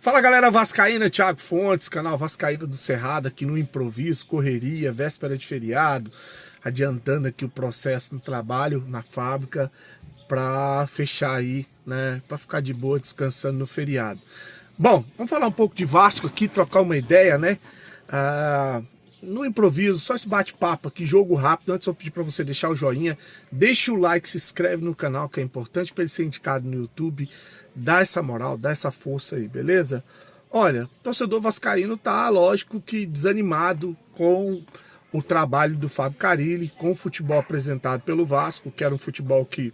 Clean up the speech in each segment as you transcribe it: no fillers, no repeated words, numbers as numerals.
Fala galera vascaína, Thiago Fontes, canal Vascaína do Cerrado, aqui no improviso, correria, véspera de feriado, adiantando aqui o processo no trabalho, na fábrica, para fechar aí, né, para ficar de boa descansando no feriado. Bom, vamos falar um pouco de Vasco aqui, trocar uma ideia, né? No improviso, só esse bate-papo aqui, jogo rápido. Antes eu pedir para você deixar o joinha, deixa o like, se inscreve no canal, que é importante para ele ser indicado no YouTube. Dá essa moral, dá essa força aí, beleza? Olha, o torcedor vascaíno tá, lógico que desanimado com o trabalho do Fábio Carille, com o futebol apresentado pelo Vasco, que era um futebol que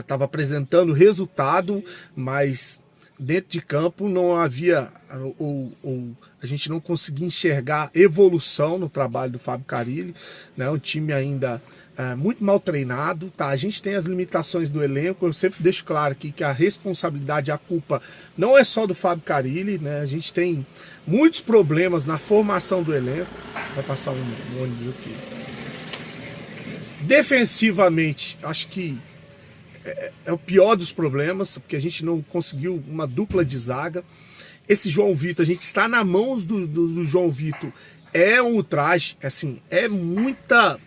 estava apresentando resultado, mas dentro de campo não havia, a gente não conseguia enxergar evolução no trabalho do Fábio Carille, né? Um time ainda muito mal treinado, tá? A gente tem as limitações do elenco, eu sempre deixo claro aqui que a responsabilidade, a culpa não é só do Fábio Carille, né? A gente tem muitos problemas na formação do elenco. Vai passar um ônibus aqui. Defensivamente, acho que é o pior dos problemas, porque a gente não conseguiu uma dupla de zaga. Esse João Vitor, a gente está na mão do João Vitor, é um ultraje, assim, é muita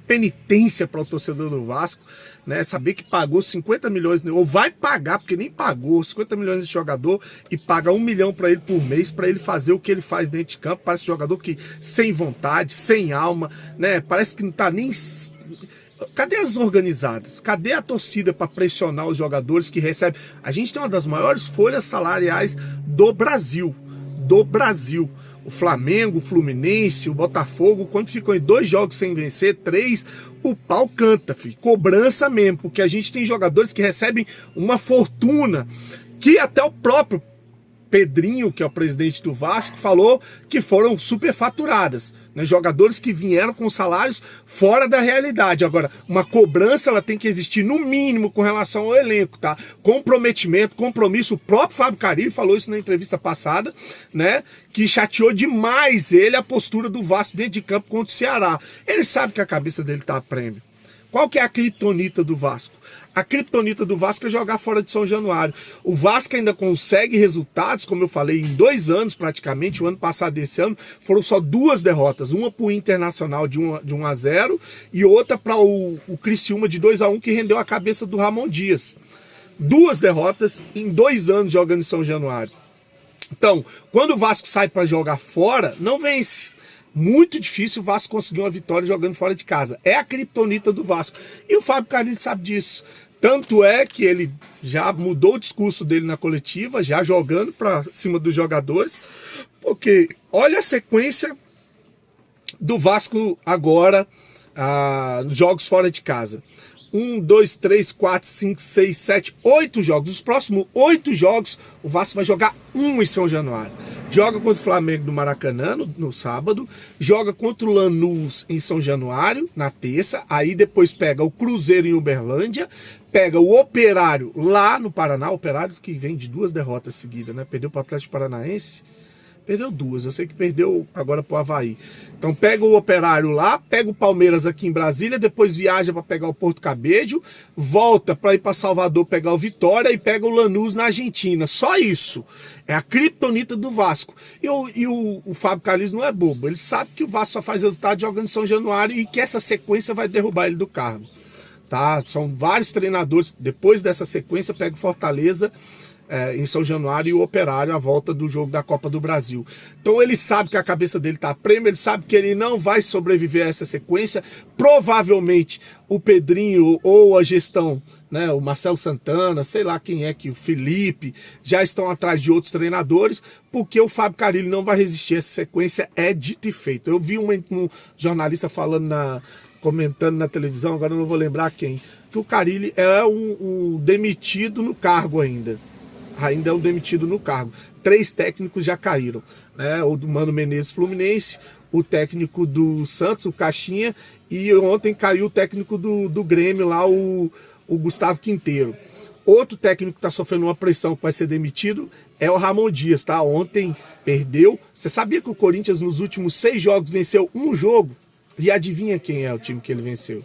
penitência para o torcedor do Vasco, né? Saber que pagou 50 milhões, ou vai pagar, porque nem pagou 50 milhões de jogador e paga 1 milhão para ele por mês, para ele fazer o que ele faz dentro de campo. Parece um jogador que sem vontade, sem alma, né? Parece que não tá nem... Cadê as organizadas? Cadê a torcida para pressionar os jogadores que recebem? A gente tem uma das maiores folhas salariais do Brasil. O Flamengo, o Fluminense, o Botafogo, quando ficam em 2 jogos sem vencer, 3, o pau canta, filho. Cobrança mesmo, porque a gente tem jogadores que recebem uma fortuna, que até o próprio Pedrinho, que é o presidente do Vasco, falou que foram superfaturadas, né? Jogadores que vieram com salários fora da realidade. Agora, uma cobrança ela tem que existir no mínimo com relação ao elenco, tá? Comprometimento, compromisso. O próprio Fábio Carille falou isso na entrevista passada, né? Que chateou demais ele a postura do Vasco dentro de campo contra o Ceará. Ele sabe que a cabeça dele tá a prêmio. Qual que é a criptonita do Vasco? A criptonita do Vasco é jogar fora de São Januário. O Vasco ainda consegue resultados, como eu falei, em 2 anos praticamente. O ano passado e esse ano foram só 2 derrotas. Uma para o Internacional de 1-0 e outra para o Criciúma de 2-1, que rendeu a cabeça do Ramon Dias. 2 derrotas em 2 anos jogando em São Januário. Então, quando o Vasco sai para jogar fora, não vence. Muito difícil o Vasco conseguir uma vitória jogando fora de casa. É a criptonita do Vasco. E o Fábio Carille sabe disso. Tanto é que ele já mudou o discurso dele na coletiva, já jogando para cima dos jogadores. Porque olha a sequência do Vasco agora nos jogos fora de casa. 1, 2, 3, 4, 5, 6, 7, 8 jogos. Os próximos 8 jogos, o Vasco vai jogar 1 em São Januário. Joga contra o Flamengo no Maracanã no sábado, joga contra o Lanús em São Januário na terça, aí depois pega o Cruzeiro em Uberlândia, pega o Operário lá no Paraná, o Operário que vem de 2 derrotas seguidas, né? Perdeu para o Atlético Paranaense. Perdeu 2, eu sei que perdeu agora pro Avaí. Então pega o Operário lá, pega o Palmeiras aqui em Brasília, depois viaja para pegar o Porto Cabedelo, volta para ir para Salvador pegar o Vitória e pega o Lanús na Argentina. Só isso. É a criptonita do Vasco. E o Fábio Carille não é bobo. Ele sabe que o Vasco só faz resultado jogando em São Januário e que essa sequência vai derrubar ele do cargo. Tá? São vários treinadores. Depois dessa sequência, pega o Fortaleza em São Januário e o Operário à volta do jogo da Copa do Brasil. Então ele sabe que a cabeça dele tá a prêmio, ele sabe que ele não vai sobreviver a essa sequência. Provavelmente o Pedrinho ou a gestão, né, o Marcelo Santana, sei lá quem é, que o Felipe, já estão atrás de outros treinadores, porque o Fábio Carille não vai resistir a essa sequência, é dito e feito. Eu vi um jornalista comentando na televisão, agora eu não vou lembrar quem, que o Carille é um demitido no cargo ainda é um demitido no cargo. 3 técnicos já caíram, né? O do Mano Menezes Fluminense, o técnico do Santos, o Caixinha, e ontem caiu o técnico do Grêmio lá, o Gustavo Quinteiro. Outro técnico que está sofrendo uma pressão que vai ser demitido é o Ramon Dias, tá? Ontem perdeu. Você sabia que o Corinthians nos últimos 6 jogos venceu 1 jogo? E adivinha quem é o time que ele venceu?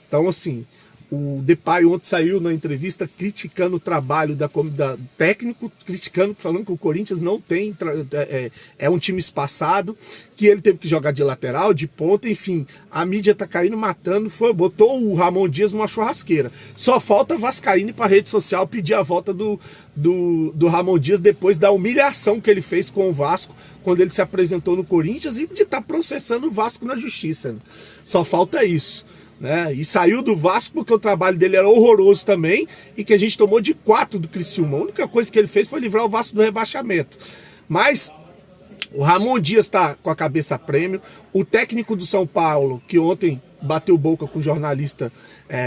Então assim, O Depay ontem saiu na entrevista criticando o trabalho da técnico, criticando, falando que o Corinthians não tem, é um time espaçado, que ele teve que jogar de lateral, de ponta, enfim, a mídia tá caindo, matando, botou o Ramon Dias numa churrasqueira. Só falta Vascaíno ir pra rede social pedir a volta do Ramon Dias depois da humilhação que ele fez com o Vasco, quando ele se apresentou no Corinthians, e de estar processando o Vasco na justiça. Né? Só falta isso. Né? E saiu do Vasco porque o trabalho dele era horroroso também e que a gente tomou de 4 do Criciúma. A única coisa que ele fez foi livrar o Vasco do rebaixamento. Mas o Ramon Dias está com a cabeça a prêmio. O técnico do São Paulo, que ontem bateu boca com o jornalista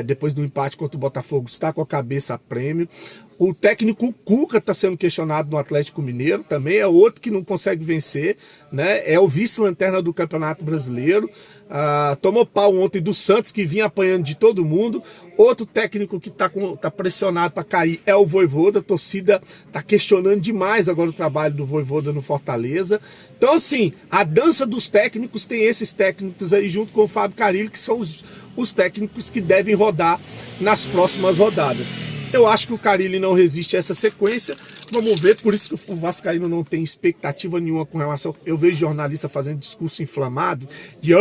depois do empate contra o Botafogo, está com a cabeça a prêmio. O técnico Cuca está sendo questionado no Atlético Mineiro, também é outro que não consegue vencer, né? É o vice-lanterna do Campeonato Brasileiro. Tomou pau ontem do Santos, que vinha apanhando de todo mundo. Outro técnico que tá pressionado para cair é o Vojvoda. A torcida tá questionando demais agora o trabalho do Vojvoda no Fortaleza. Então, assim, a dança dos técnicos tem esses técnicos aí junto com o Fábio Carille, que são os técnicos que devem rodar nas próximas rodadas. Eu acho que o Carille não resiste a essa sequência. Vamos ver, por isso que o Vascaíno não tem expectativa nenhuma com relação... Eu vejo jornalista fazendo discurso inflamado de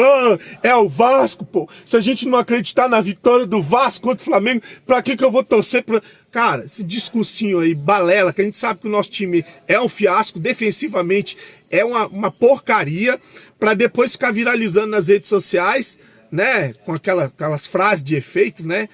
é o Vasco, pô. Se a gente não acreditar na vitória do Vasco contra o Flamengo, pra que eu vou torcer pra... Cara, esse discursinho aí, balela, que a gente sabe que o nosso time é um fiasco, defensivamente é uma porcaria, pra depois ficar viralizando nas redes sociais, né, com aquelas frases de efeito, né?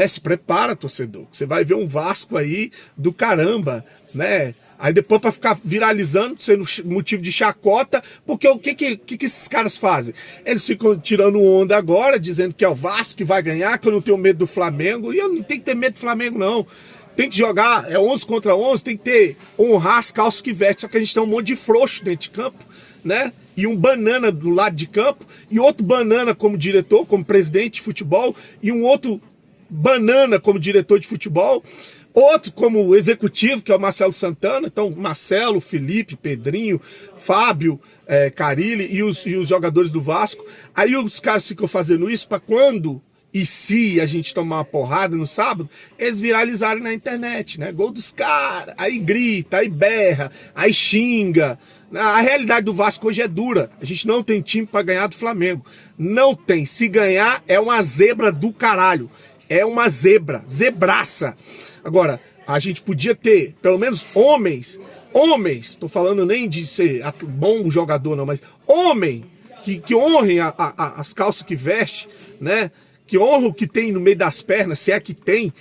Se prepara, torcedor, você vai ver um Vasco aí do caramba, né? Aí depois para ficar viralizando, sendo motivo de chacota, porque o que esses caras fazem? Eles ficam tirando onda agora, dizendo que é o Vasco que vai ganhar, que eu não tenho medo do Flamengo, e eu não tenho que ter medo do Flamengo, não. Tem que jogar, 11 contra 11, tem que honrar as calças que veste, só que a gente tem um monte de frouxo dentro de campo, né? E um banana do lado de campo, e outro banana como diretor, como presidente de futebol, e um outro banana como diretor de futebol, outro como executivo, que é o Marcelo Santana. Então, Marcelo, Felipe, Pedrinho, Fábio, Carille e os jogadores do Vasco. Aí os caras ficam fazendo isso para quando e se a gente tomar uma porrada no sábado, eles viralizarem na internet, né? Gol dos caras, aí grita, aí berra, aí xinga. A realidade do Vasco hoje é dura. A gente não tem time para ganhar do Flamengo. Não tem. Se ganhar, é uma zebra do caralho. É uma zebra, zebraça. Agora, a gente podia ter, pelo menos homens, tô falando nem de ser bom jogador não, mas homem, que honrem as calças que veste, né? Que honram o que tem no meio das pernas, se é que tem,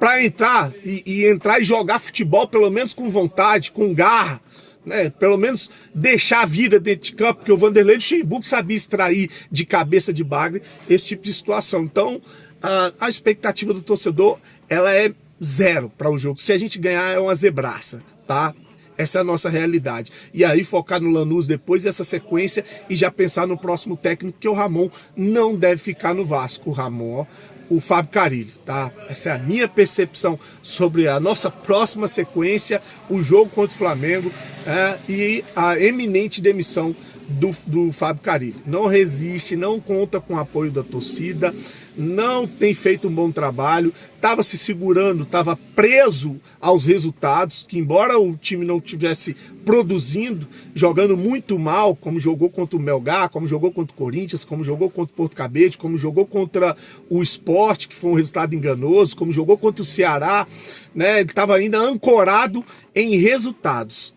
para entrar e jogar futebol pelo menos com vontade, com garra, né? Pelo menos deixar a vida dentro de campo, porque o Vanderlei Luxemburgo sabia extrair de cabeça de bagre esse tipo de situação. Então, a expectativa do torcedor, ela é zero para o jogo. Se a gente ganhar, é uma zebraça, tá? Essa é a nossa realidade. E aí focar no Lanús depois, essa sequência, e já pensar no próximo técnico, que o Ramon não deve ficar no Vasco. O Ramon, o Fábio Carille, tá? Essa é a minha percepção sobre a nossa próxima sequência, o jogo contra o Flamengo e a eminente demissão do Fábio Carille. Não resiste, não conta com o apoio da torcida, não tem feito um bom trabalho, estava se segurando, estava preso aos resultados, que embora o time não estivesse produzindo, jogando muito mal, como jogou contra o Melgar, como jogou contra o Corinthians, como jogou contra o Porto Cabede, como jogou contra o Sport, que foi um resultado enganoso, como jogou contra o Ceará, né? Ele estava ainda ancorado em resultados.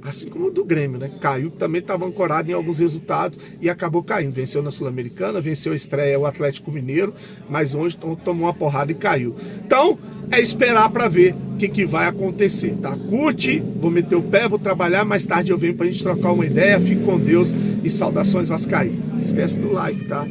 Assim como o do Grêmio, né? Caiu, também estava ancorado em alguns resultados e acabou caindo. Venceu na Sul-Americana, venceu a estreia o Atlético Mineiro, mas hoje tomou uma porrada e caiu. Então, é esperar para ver o que vai acontecer, tá? Curte, vou meter o pé, vou trabalhar, mais tarde eu venho pra gente trocar uma ideia. Fique com Deus e saudações vascaínas. Não esquece do like, tá?